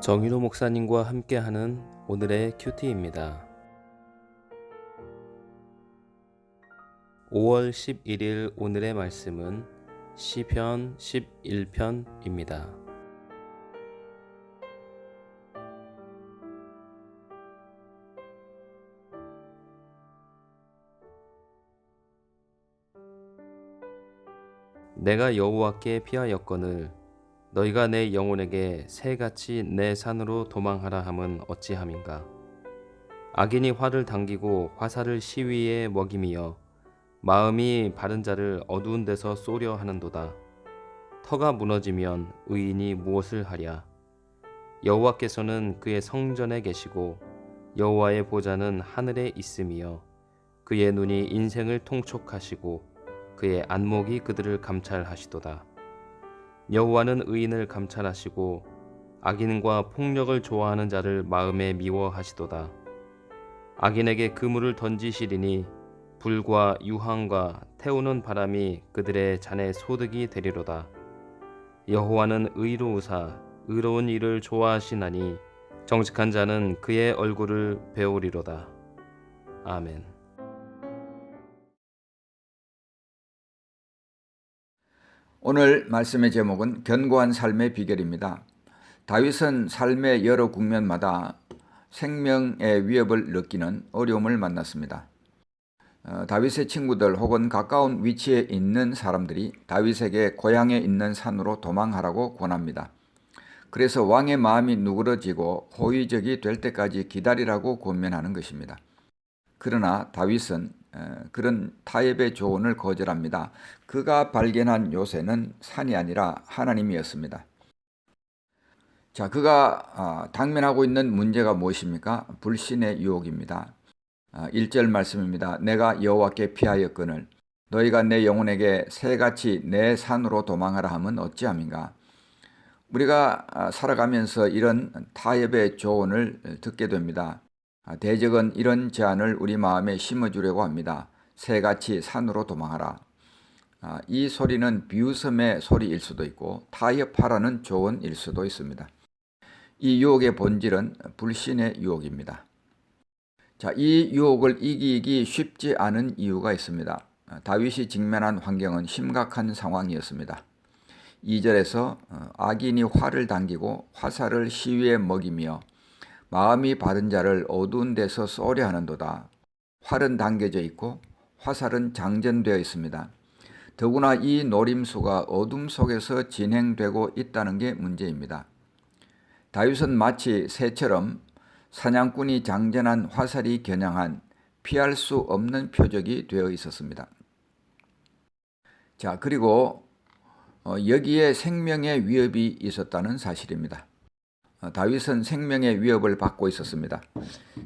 정희로 목사님과 함께하는 오늘의 큐티입니다. 5월 11일 오늘의 말씀은 시편 11편입니다. 내가 여호와께 피하였거늘 너희가 내 영혼에게 새같이 내 산으로 도망하라 함은 어찌함인가. 악인이 활을 당기고 화살을 시위에 먹임이여 마음이 바른 자를 어두운 데서 쏘려 하는도다. 터가 무너지면 의인이 무엇을 하랴. 여호와께서는 그의 성전에 계시고 여호와의 보좌는 하늘에 있음이여 그의 눈이 인생을 통촉하시고 그의 안목이 그들을 감찰하시도다. 여호와는 의인을 감찰하시고 악인과 폭력을 좋아하는 자를 마음에 미워하시도다. 악인에게 그물을 던지시리니 불과 유황과 태우는 바람이 그들의 잔에 소득이 되리로다. 여호와는 의로우사 의로운 일을 좋아하시나니 정직한 자는 그의 얼굴을 배우리로다. 아멘. 오늘 말씀의 제목은 견고한 삶의 비결입니다. 다윗은 삶의 여러 국면마다 생명의 위협을 느끼는 어려움을 만났습니다. 다윗의 친구들 혹은 가까운 위치에 있는 사람들이 다윗에게 고향에 있는 산으로 도망하라고 권합니다. 그래서 왕의 마음이 누그러지고 호의적이 될 때까지 기다리라고 권면하는 것입니다. 그러나 다윗은 그런 타협의 조언을 거절합니다. 그가 발견한 요새는 산이 아니라 하나님이었습니다. 자, 그가 당면하고 있는 문제가 무엇입니까? 불신의 유혹입니다. 1절 말씀입니다. 내가 여호와께 피하였거늘 너희가 내 영혼에게 새같이 내 산으로 도망하라 함은 어찌함인가. 우리가 살아가면서 이런 타협의 조언을 듣게 됩니다. 대적은 이런 제안을 우리 마음에 심어주려고 합니다. 새같이 산으로 도망하라. 이 소리는 비웃음의 소리일 수도 있고 타협하라는 조언일 수도 있습니다. 이 유혹의 본질은 불신의 유혹입니다. 자, 이 유혹을 이기기 쉽지 않은 이유가 있습니다. 다윗이 직면한 환경은 심각한 상황이었습니다. 2절에서 악인이 활을 당기고 화살을 시위에 먹이며 마음이 바른 자를 어두운 데서 쏘려 하는도다. 활은 당겨져 있고 화살은 장전되어 있습니다. 더구나 이 노림수가 어둠 속에서 진행되고 있다는 게 문제입니다. 다윗은 마치 새처럼 사냥꾼이 장전한 화살이 겨냥한 피할 수 없는 표적이 되어 있었습니다. 자, 그리고 여기에 생명의 위협이 있었다는 사실입니다. 다윗은 생명의 위협을 받고 있었습니다.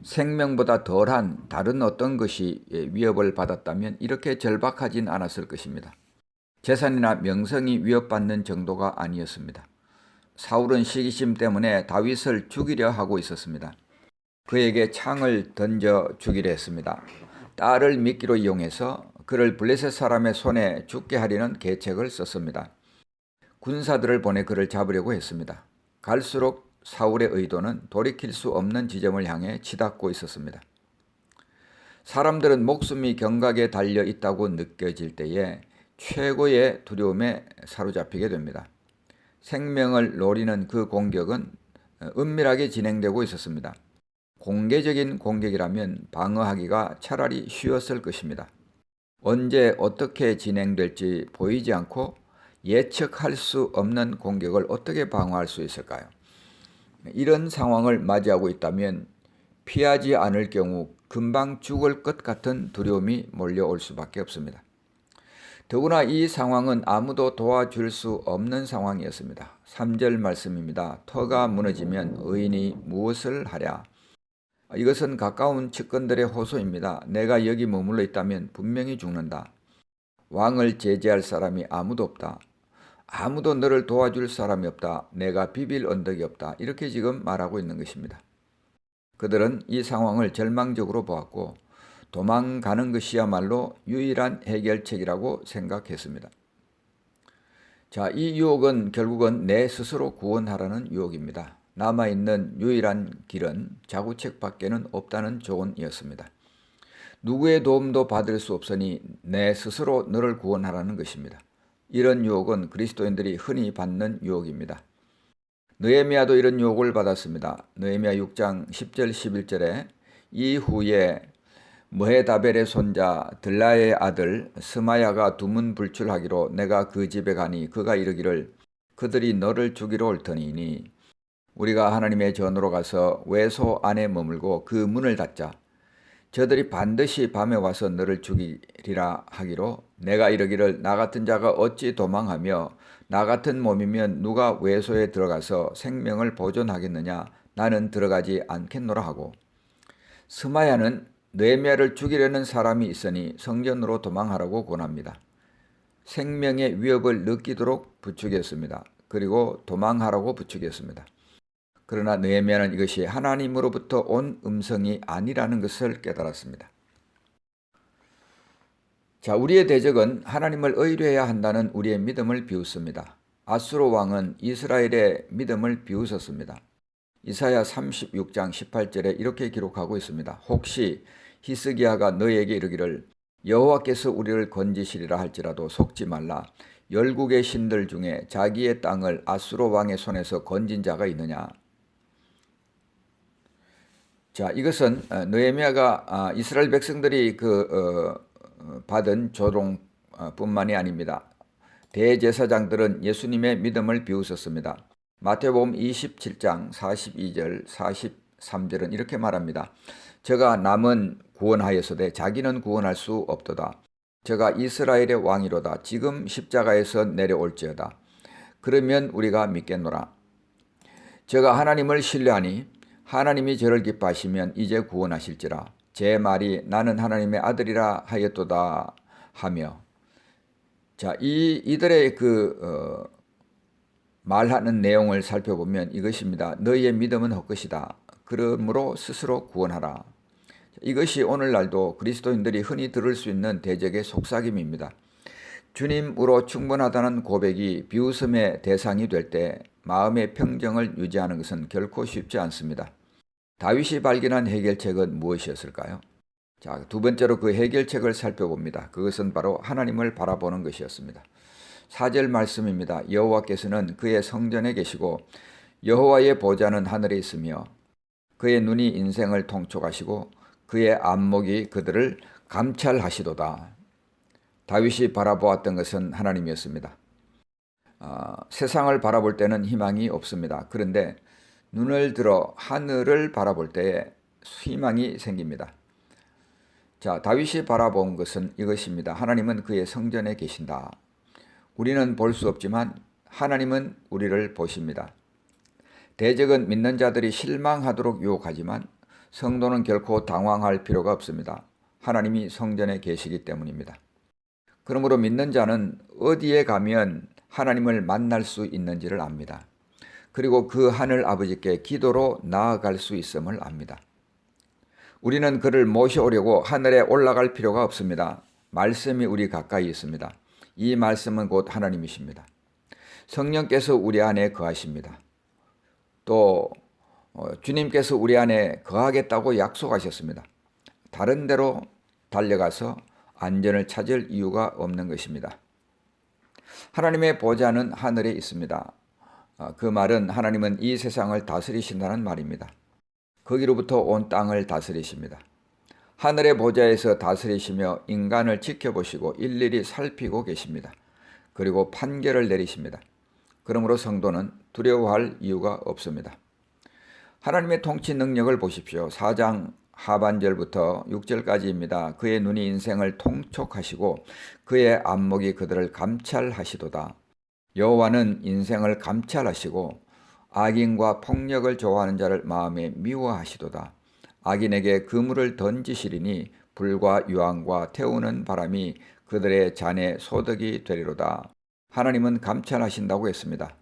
생명보다 덜한 다른 어떤 것이 위협을 받았다면 이렇게 절박하진 않았을 것입니다. 재산이나 명성이 위협받는 정도가 아니었습니다. 사울은 시기심 때문에 다윗을 죽이려 하고 있었습니다. 그에게 창을 던져 죽이려 했습니다. 딸을 미끼로 이용해서 그를 블레셋 사람의 손에 죽게 하려는 계책을 썼습니다. 군사들을 보내 그를 잡으려고 했습니다. 갈수록 사울의 의도는 돌이킬 수 없는 지점을 향해 치닫고 있었습니다. 사람들은 목숨이 경각에 달려 있다고 느껴질 때에 최고의 두려움에 사로잡히게 됩니다. 생명을 노리는 그 공격은 은밀하게 진행되고 있었습니다. 공개적인 공격이라면 방어하기가 차라리 쉬웠을 것입니다. 언제 어떻게 진행될지 보이지 않고 예측할 수 없는 공격을 어떻게 방어할 수 있을까요? 이런 상황을 맞이하고 있다면 피하지 않을 경우 금방 죽을 것 같은 두려움이 몰려올 수밖에 없습니다. 더구나 이 상황은 아무도 도와줄 수 없는 상황이었습니다. 3절 말씀입니다. 터가 무너지면 의인이 무엇을 하랴. 이것은 가까운 측근들의 호소입니다. 내가 여기 머물러 있다면 분명히 죽는다. 왕을 제지할 사람이 아무도 없다. 아무도 너를 도와줄 사람이 없다. 내가 비빌 언덕이 없다. 이렇게 지금 말하고 있는 것입니다. 그들은 이 상황을 절망적으로 보았고 도망가는 것이야말로 유일한 해결책이라고 생각했습니다. 자, 이 유혹은 결국은 내 스스로 구원하라는 유혹입니다. 남아있는 유일한 길은 자구책밖에는 없다는 조언이었습니다. 누구의 도움도 받을 수 없으니 내 스스로 너를 구원하라는 것입니다. 이런 유혹은 그리스도인들이 흔히 받는 유혹입니다. 느헤미야도 이런 유혹을 받았습니다. 느헤미야 6장 10절 11절에 이후에 머헤다벨의 손자 들라의 아들 스마야가 두문불출하기로 내가 그 집에 가니 그가 이르기를 그들이 너를 죽이러 올 터니니 우리가 하나님의 전으로 가서 외소 안에 머물고 그 문을 닫자. 저들이 반드시 밤에 와서 너를 죽이리라 하기로 내가 이르기를 나 같은 자가 어찌 도망하며 나 같은 몸이면 누가 외소에 들어가서 생명을 보존하겠느냐 나는 들어가지 않겠노라 하고 스마야는 느헤미야를 죽이려는 사람이 있으니 성전으로 도망하라고 권합니다. 생명의 위협을 느끼도록 부추겼습니다. 그리고 도망하라고 부추겼습니다. 그러나 느헤미야는 이것이 하나님으로부터 온 음성이 아니라는 것을 깨달았습니다. 자, 우리의 대적은 하나님을 의뢰해야 한다는 우리의 믿음을 비웃습니다. 아수르 왕은 이스라엘의 믿음을 비웃었습니다. 이사야 36장 18절에 이렇게 기록하고 있습니다. 혹시 히스기야가 너에게 이르기를 여호와께서 우리를 건지시리라 할지라도 속지 말라. 열국의 신들 중에 자기의 땅을 아수르 왕의 손에서 건진 자가 있느냐. 자, 이것은 느헤미야가 이스라엘 백성들이 받은 조롱뿐만이 아닙니다. 대제사장들은 예수님의 믿음을 비웃었습니다. 마태복음 27장 42절 43절은 이렇게 말합니다. 저가 남은 구원하였으되 자기는 구원할 수 없도다. 저가 이스라엘의 왕이로다. 지금 십자가에서 내려올지어다. 그러면 우리가 믿겠노라. 저가 하나님을 신뢰하니 하나님이 저를 기뻐하시면 이제 구원하실지라. 제 말이 나는 하나님의 아들이라 하였도다 하며. 자, 이들의 말하는 내용을 살펴보면 이것입니다. 너희의 믿음은 헛것이다. 그러므로 스스로 구원하라. 이것이 오늘날도 그리스도인들이 흔히 들을 수 있는 대적의 속삭임입니다. 주님으로 충분하다는 고백이 비웃음의 대상이 될 때 마음의 평정을 유지하는 것은 결코 쉽지 않습니다. 다윗이 발견한 해결책은 무엇이었을까요? 자, 두 번째로 그 해결책을 살펴봅니다. 그것은 바로 하나님을 바라보는 것이었습니다. 4절 말씀입니다. 여호와께서는 그의 성전에 계시고 여호와의 보좌는 하늘에 있으며 그의 눈이 인생을 통촉하시고 그의 안목이 그들을 감찰하시도다. 다윗이 바라보았던 것은 하나님이었습니다. 세상을 바라볼 때는 희망이 없습니다. 그런데 눈을 들어 하늘을 바라볼 때에 희망이 생깁니다. 자, 다윗이 바라본 것은 이것입니다. 하나님은 그의 성전에 계신다. 우리는 볼 수 없지만 하나님은 우리를 보십니다. 대적은 믿는 자들이 실망하도록 유혹하지만 성도는 결코 당황할 필요가 없습니다. 하나님이 성전에 계시기 때문입니다. 그러므로 믿는 자는 어디에 가면 하나님을 만날 수 있는지를 압니다. 그리고 그 하늘 아버지께 기도로 나아갈 수 있음을 압니다. 우리는 그를 모셔오려고 하늘에 올라갈 필요가 없습니다. 말씀이 우리 가까이 있습니다. 이 말씀은 곧 하나님이십니다. 성령께서 우리 안에 거하십니다. 또 주님께서 우리 안에 거하겠다고 약속하셨습니다. 다른 데로 달려가서 안전을 찾을 이유가 없는 것입니다. 하나님의 보좌는 하늘에 있습니다. 그 말은 하나님은 이 세상을 다스리신다는 말입니다. 거기로부터 온 땅을 다스리십니다. 하늘의 보좌에서 다스리시며 인간을 지켜보시고 일일이 살피고 계십니다. 그리고 판결을 내리십니다. 그러므로 성도는 두려워할 이유가 없습니다. 하나님의 통치 능력을 보십시오. 4장 하반절부터 6절까지입니다. 그의 눈이 인생을 통촉하시고 그의 안목이 그들을 감찰하시도다. 여호와는 인생을 감찰하시고 악인과 폭력을 좋아하는 자를 마음에 미워하시도다. 악인에게 그물을 던지시리니 불과 유황과 태우는 바람이 그들의 잔에 소득이 되리로다. 하나님은 감찰하신다고 했습니다.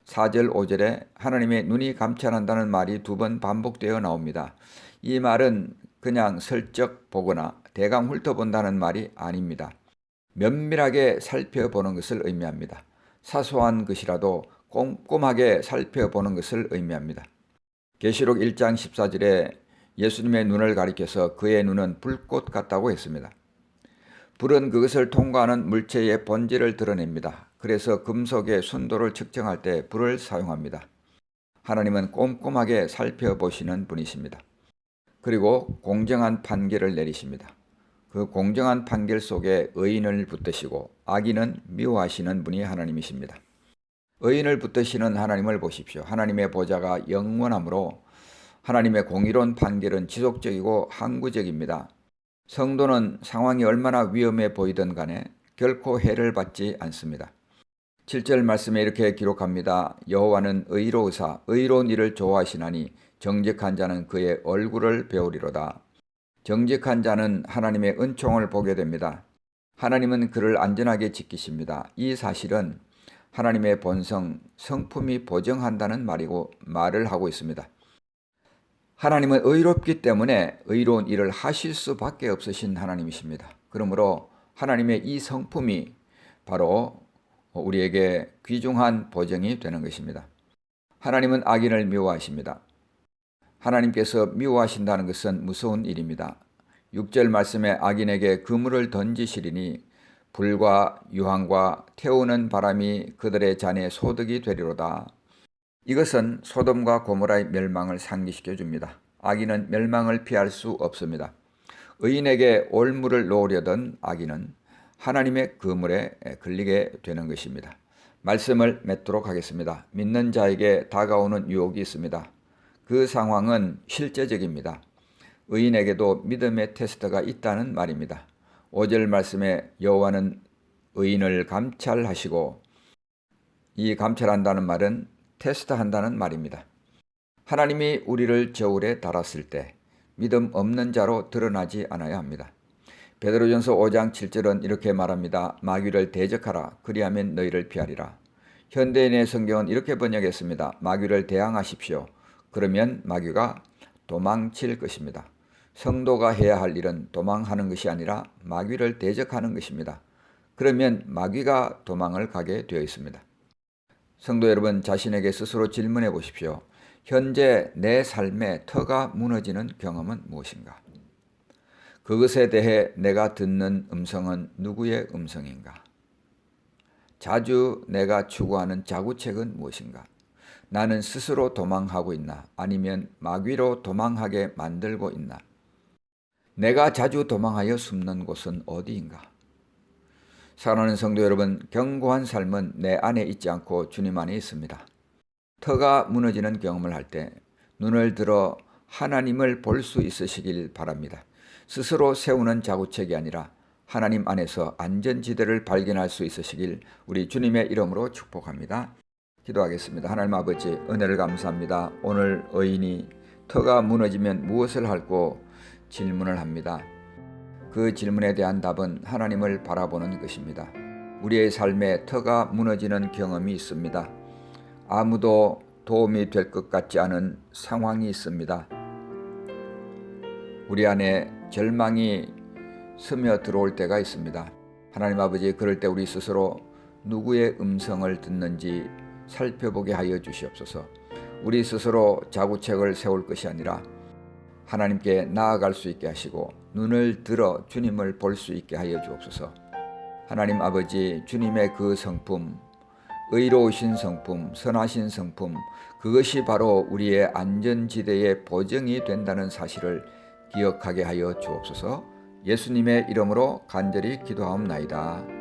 4절 5절에 하나님의 눈이 감찰한다는 말이 2번 반복되어 나옵니다. 이 말은 그냥 슬쩍 보거나 대강 훑어본다는 말이 아닙니다. 면밀하게 살펴보는 것을 의미합니다. 사소한 것이라도 꼼꼼하게 살펴보는 것을 의미합니다. 계시록 1장 14절에 예수님의 눈을 가리켜서 그의 눈은 불꽃 같다고 했습니다. 불은 그것을 통과하는 물체의 본질을 드러냅니다. 그래서 금속의 순도를 측정할 때 불을 사용합니다. 하나님은 꼼꼼하게 살펴보시는 분이십니다. 그리고 공정한 판결을 내리십니다. 그 공정한 판결 속에 의인을 붙드시고 악인은 미워하시는 분이 하나님이십니다. 의인을 붙드시는 하나님을 보십시오. 하나님의 보좌가 영원하므로 하나님의 공의로운 판결은 지속적이고 항구적입니다. 성도는 상황이 얼마나 위험해 보이든 간에 결코 해를 받지 않습니다. 7절 말씀에 이렇게 기록합니다. 여호와는 의로우사 의로운 일을 좋아하시나니 정직한 자는 그의 얼굴을 배우리로다. 정직한 자는 하나님의 은총을 보게 됩니다. 하나님은 그를 안전하게 지키십니다. 이 사실은 하나님의 본성, 성품이 보정한다는 말을 하고 있습니다. 하나님은 의롭기 때문에 의로운 일을 하실 수밖에 없으신 하나님이십니다. 그러므로 하나님의 이 성품이 바로 우리에게 귀중한 보정이 되는 것입니다. 하나님은 악인을 미워하십니다. 하나님께서 미워하신다는 것은 무서운 일입니다. 6절 말씀에 악인에게 그물을 던지시리니 불과 유황과 태우는 바람이 그들의 잔에 소득이 되리로다. 이것은 소돔과 고모라의 멸망을 상기시켜 줍니다. 악인은 멸망을 피할 수 없습니다. 의인에게 올무를 놓으려던 악인은 하나님의 그물에 걸리게 되는 것입니다. 말씀을 맺도록 하겠습니다. 믿는 자에게 다가오는 유혹이 있습니다. 그 상황은 실제적입니다. 의인에게도 믿음의 테스트가 있다는 말입니다. 5절 말씀에 여호와는 의인을 감찰하시고, 이 감찰한다는 말은 테스트한다는 말입니다. 하나님이 우리를 저울에 달았을 때 믿음 없는 자로 드러나지 않아야 합니다. 베드로전서 5장 7절은 이렇게 말합니다. 마귀를 대적하라. 그리하면 너희를 피하리라. 현대인의 성경은 이렇게 번역했습니다. 마귀를 대항하십시오. 그러면 마귀가 도망칠 것입니다. 성도가 해야 할 일은 도망하는 것이 아니라 마귀를 대적하는 것입니다. 그러면 마귀가 도망을 가게 되어 있습니다. 성도 여러분, 자신에게 스스로 질문해 보십시오. 현재 내 삶의 터가 무너지는 경험은 무엇인가? 그것에 대해 내가 듣는 음성은 누구의 음성인가? 자주 내가 추구하는 자구책은 무엇인가? 나는 스스로 도망하고 있나? 아니면 마귀로 도망하게 만들고 있나? 내가 자주 도망하여 숨는 곳은 어디인가? 사랑하는 성도 여러분, 견고한 삶은 내 안에 있지 않고 주님 안에 있습니다. 터가 무너지는 경험을 할 때 눈을 들어 하나님을 볼 수 있으시길 바랍니다. 스스로 세우는 자구책이 아니라 하나님 안에서 안전지대를 발견할 수 있으시길 우리 주님의 이름으로 축복합니다. 기도하겠습니다. 하나님 아버지, 은혜를 감사합니다. 오늘 의인이 터가 무너지면 무엇을 할고 질문을 합니다. 그 질문에 대한 답은 하나님을 바라보는 것입니다. 우리의 삶에 터가 무너지는 경험이 있습니다. 아무도 도움이 될 것 같지 않은 상황이 있습니다. 우리 안에 절망이 스며들어올 때가 있습니다. 하나님 아버지, 그럴 때 우리 스스로 누구의 음성을 듣는지 살펴보게 하여 주시옵소서. 우리 스스로 자구책을 세울 것이 아니라 하나님께 나아갈 수 있게 하시고 눈을 들어 주님을 볼 수 있게 하여 주옵소서. 하나님 아버지, 주님의 그 성품, 의로우신 성품, 선하신 성품, 그것이 바로 우리의 안전지대의 보증이 된다는 사실을 기억하게 하여 주옵소서. 예수님의 이름으로 간절히 기도하옵나이다.